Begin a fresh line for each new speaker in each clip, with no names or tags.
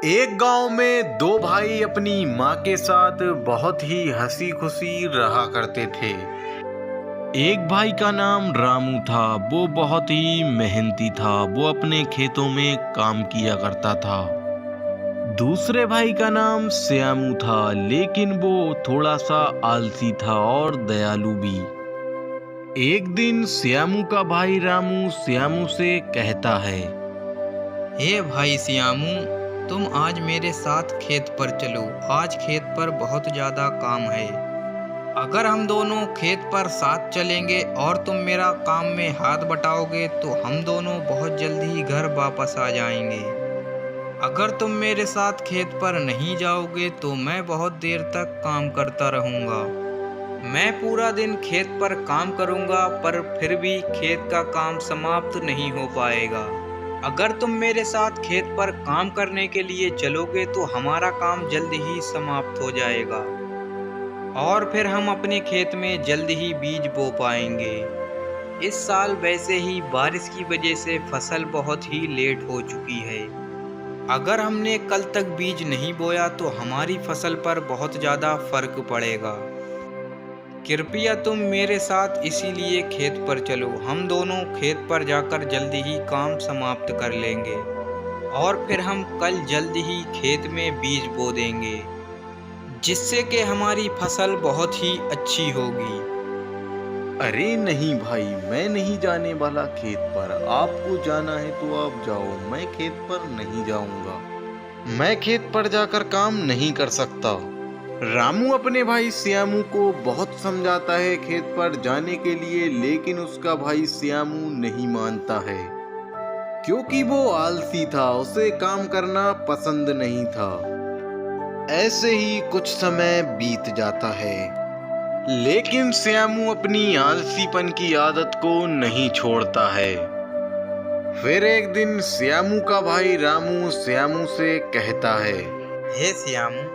एक गांव में दो भाई अपनी माँ के साथ बहुत ही हंसी खुशी रहा करते थे। एक भाई का नाम रामू था। वो बहुत ही मेहनती था। वो अपने खेतों में काम किया करता था। दूसरे भाई का नाम श्यामू था, लेकिन वो थोड़ा सा आलसी था और दयालु भी। एक दिन श्यामू का भाई रामू श्यामू से कहता है,
हे भाई सियामू, तुम आज मेरे साथ खेत पर चलो। आज खेत पर बहुत ज़्यादा काम है। अगर हम दोनों खेत पर साथ चलेंगे और तुम मेरा काम में हाथ बटाओगे तो हम दोनों बहुत जल्दी ही घर वापस आ जाएंगे। अगर तुम मेरे साथ खेत पर नहीं जाओगे तो मैं बहुत देर तक काम करता रहूँगा। मैं पूरा दिन खेत पर काम करूँगा पर फिर भी खेत का काम समाप्त नहीं हो पाएगा। अगर तुम मेरे साथ खेत पर काम करने के लिए चलोगे तो हमारा काम जल्द ही समाप्त हो जाएगा और फिर हम अपने खेत में जल्द ही बीज बो पाएंगे। इस साल वैसे ही बारिश की वजह से फसल बहुत ही लेट हो चुकी है। अगर हमने कल तक बीज नहीं बोया तो हमारी फसल पर बहुत ज़्यादा फर्क पड़ेगा। कृपया तुम मेरे साथ इसीलिए खेत पर चलो। हम दोनों खेत पर जाकर जल्दी ही काम समाप्त कर लेंगे और फिर हम कल जल्दी ही खेत में बीज बो देंगे, जिससे कि हमारी फसल बहुत ही अच्छी होगी।
अरे नहीं भाई, मैं नहीं जाने वाला खेत पर। आपको जाना है तो आप जाओ, मैं खेत पर नहीं जाऊंगा। मैं खेत पर जाकर काम नहीं कर सकता। रामू अपने भाई श्यामू को बहुत समझाता है खेत पर जाने के लिए, लेकिन उसका भाई श्यामू नहीं मानता है क्योंकि वो आलसी था। उसे काम करना पसंद नहीं था। ऐसे ही कुछ समय बीत जाता है, लेकिन श्यामू अपनी आलसीपन की आदत को नहीं छोड़ता है। फिर एक दिन श्यामू का भाई रामू श्यामू से कहता है,
हे श्यामू,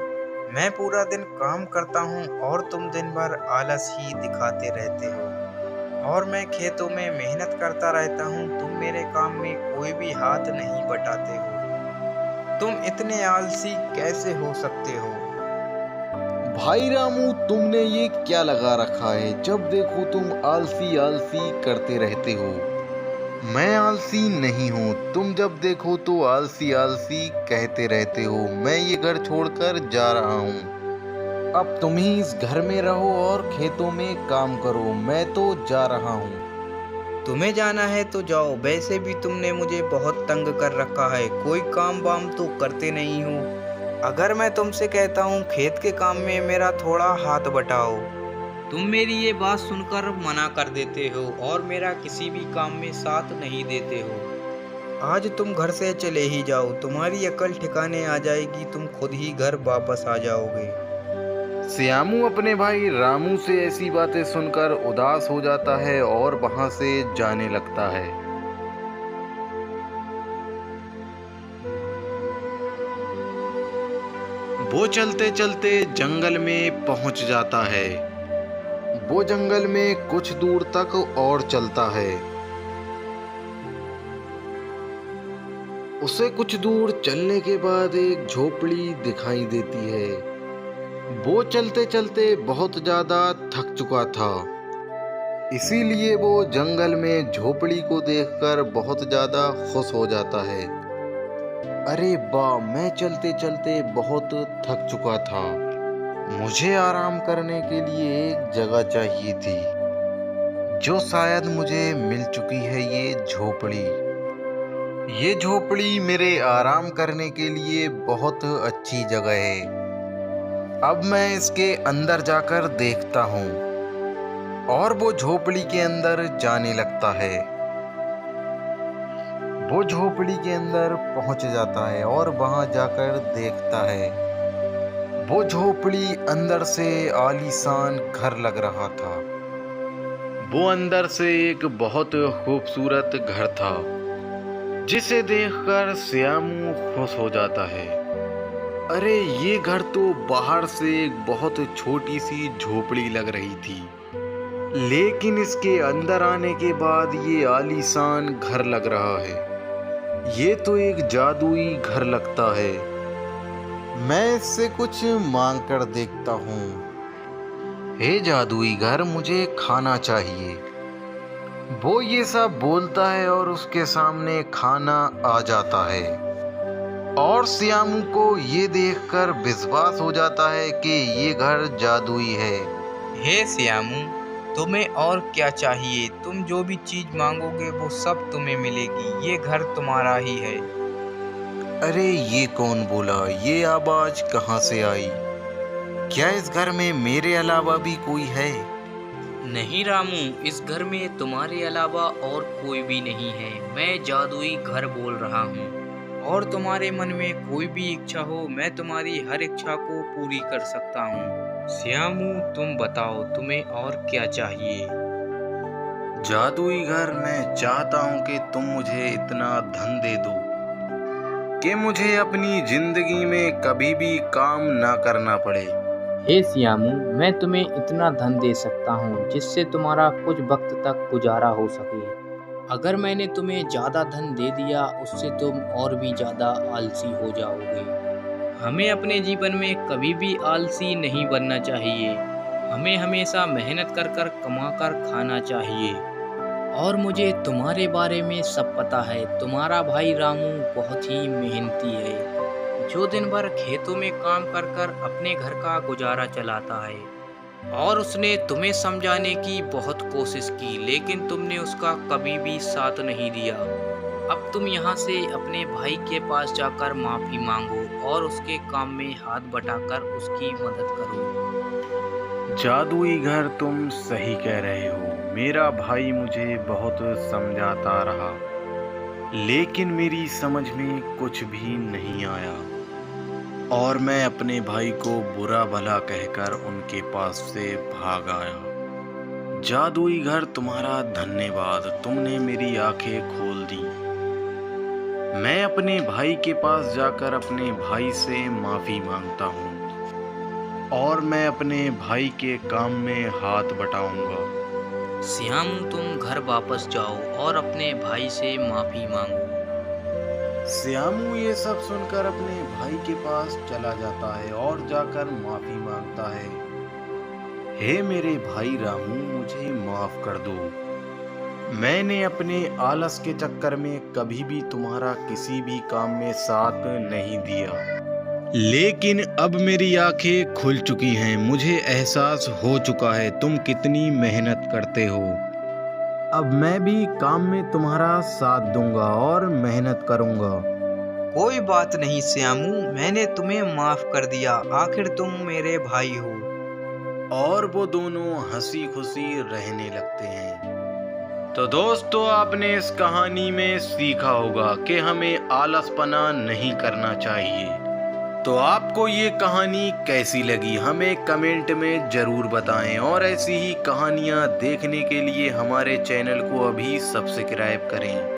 मैं पूरा दिन काम करता हूँ और तुम दिन भर आलस ही दिखाते रहते हो और मैं खेतों में मेहनत करता रहता हूँ। तुम मेरे काम में कोई भी हाथ नहीं बटाते हो। तुम इतने आलसी कैसे हो सकते हो?
भाई रामू, तुमने ये क्या लगा रखा है? जब देखो तुम आलसी आलसी करते रहते हो। मैं आलसी नहीं हूँ। तुम जब देखो तो आलसी आलसी कहते रहते हो। मैं ये घर छोड़कर जा रहा हूँ। अब तुम ही इस घर में रहो और खेतों में काम करो। मैं तो जा रहा हूँ।
तुम्हें जाना है तो जाओ। वैसे भी तुमने मुझे बहुत तंग कर रखा है। कोई काम वाम तो करते नहीं हो। अगर मैं तुमसे कहता हूँ खेत के काम में मेरा थोड़ा हाथ बटाओ, तुम मेरी ये बात सुनकर मना कर देते हो और मेरा किसी भी काम में साथ नहीं देते हो। आज तुम घर से चले ही जाओ। तुम्हारी अकल ठिकाने आ जाएगी। तुम खुद ही घर वापस आ जाओगे।
श्यामू अपने भाई रामू से ऐसी बातें सुनकर उदास हो जाता है और वहां से जाने लगता है। वो चलते चलते जंगल में पहुंच जाता है। वो जंगल में कुछ दूर तक और चलता है। उसे कुछ दूर चलने के बाद एक झोपड़ी दिखाई देती है। वो चलते चलते बहुत ज्यादा थक चुका था, इसीलिए वो जंगल में झोपड़ी को देखकर बहुत ज्यादा खुश हो जाता है। अरे वाह, मैं चलते चलते बहुत थक चुका था। मुझे आराम करने के लिए एक जगह चाहिए थी, जो शायद मुझे मिल चुकी है। ये झोपड़ी मेरे आराम करने के लिए बहुत अच्छी जगह है। अब मैं इसके अंदर जाकर देखता हूँ। और वो झोपड़ी के अंदर जाने लगता है। वो झोपड़ी के अंदर पहुंच जाता है और वहां जाकर देखता है। वो झोपड़ी अंदर से आलीशान घर लग रहा था। वो अंदर से एक बहुत खूबसूरत घर था, जिसे देखकर श्यामू खुश हो जाता है। अरे, ये घर तो बाहर से एक बहुत छोटी सी झोपड़ी लग रही थी, लेकिन इसके अंदर आने के बाद ये आलीशान घर लग रहा है। ये तो एक जादुई घर लगता है। मैं इससे कुछ मांग कर देखता हूँ। हे जादुई घर, मुझे खाना चाहिए। वो ये सब बोलता है और उसके सामने खाना आ जाता है और श्यामू को ये देखकर विश्वास हो जाता है कि ये घर जादुई है।
हे श्यामू, तुम्हें और क्या चाहिए? तुम जो भी चीज मांगोगे वो सब तुम्हें मिलेगी। ये घर तुम्हारा ही है।
अरे ये कौन बोला? ये आवाज कहाँ से आई? क्या इस घर में मेरे अलावा भी कोई है?
नहीं रामू, इस घर में तुम्हारे अलावा और कोई भी नहीं है। मैं जादुई घर बोल रहा हूँ। और तुम्हारे मन में कोई भी इच्छा हो, मैं तुम्हारी हर इच्छा को पूरी कर सकता हूँ। श्यामू, तुम बताओ तुम्हें और क्या चाहिए?
जादुई घर, मैं चाहता हूँ कि तुम मुझे इतना धन दे दो कि मुझे अपनी जिंदगी में कभी भी काम ना करना पड़े।
हे श्यामू, मैं तुम्हें इतना धन दे सकता हूँ जिससे तुम्हारा कुछ वक्त तक गुजारा हो सके। अगर मैंने तुम्हें ज़्यादा धन दे दिया, उससे तुम और भी ज़्यादा आलसी हो जाओगे। हमें अपने जीवन में कभी भी आलसी नहीं बनना चाहिए। हमें हमेशा मेहनत कर कर कमा कर खाना चाहिए। और मुझे तुम्हारे बारे में सब पता है। तुम्हारा भाई रामू बहुत ही मेहनती है, जो दिन भर खेतों में काम कर कर अपने घर का गुजारा चलाता है। और उसने तुम्हें समझाने की बहुत कोशिश की, लेकिन तुमने उसका कभी भी साथ नहीं दिया। अब तुम यहाँ से अपने भाई के पास जाकर माफ़ी मांगो और उसके काम में हाथ बटाकर उसकी मदद करो।
जादुई घर, तुम सही कह रहे हो। मेरा भाई मुझे बहुत समझाता रहा, लेकिन मेरी समझ में कुछ भी नहीं आया और मैं अपने भाई को बुरा भला कहकर उनके पास से भाग आया। जादुई घर, तुम्हारा धन्यवाद। तुमने मेरी आंखें खोल दी। मैं अपने भाई के पास जाकर अपने भाई से माफी मांगता हूँ और मैं अपने भाई के काम में हाथ बटाऊंगा।
श्याम, तुम घर वापस जाओ और अपने भाई से माफ़ी मांगो।
श्यामू ये सब सुनकर अपने भाई के पास चला जाता है और जाकर माफी मांगता है। हे मेरे भाई रामू, मुझे माफ कर दो। मैंने अपने आलस के चक्कर में कभी भी तुम्हारा किसी भी काम में साथ नहीं दिया, लेकिन अब मेरी आंखें खुल चुकी हैं। मुझे एहसास हो चुका है तुम कितनी मेहनत करते हो। अब मैं भी काम में तुम्हारा साथ दूंगा और मेहनत करूंगा।
कोई बात नहीं श्यामू, मैंने तुम्हें माफ कर दिया। आखिर तुम मेरे भाई हो।
और वो दोनों हंसी खुशी रहने लगते हैं। तो दोस्तों, आपने इस कहानी में सीखा होगा कि हमें आलसपना नहीं करना चाहिए। तो आपको ये कहानी कैसी लगी, हमें कमेंट में ज़रूर बताएं और ऐसी ही कहानियाँ देखने के लिए हमारे चैनल को अभी सब्सक्राइब करें।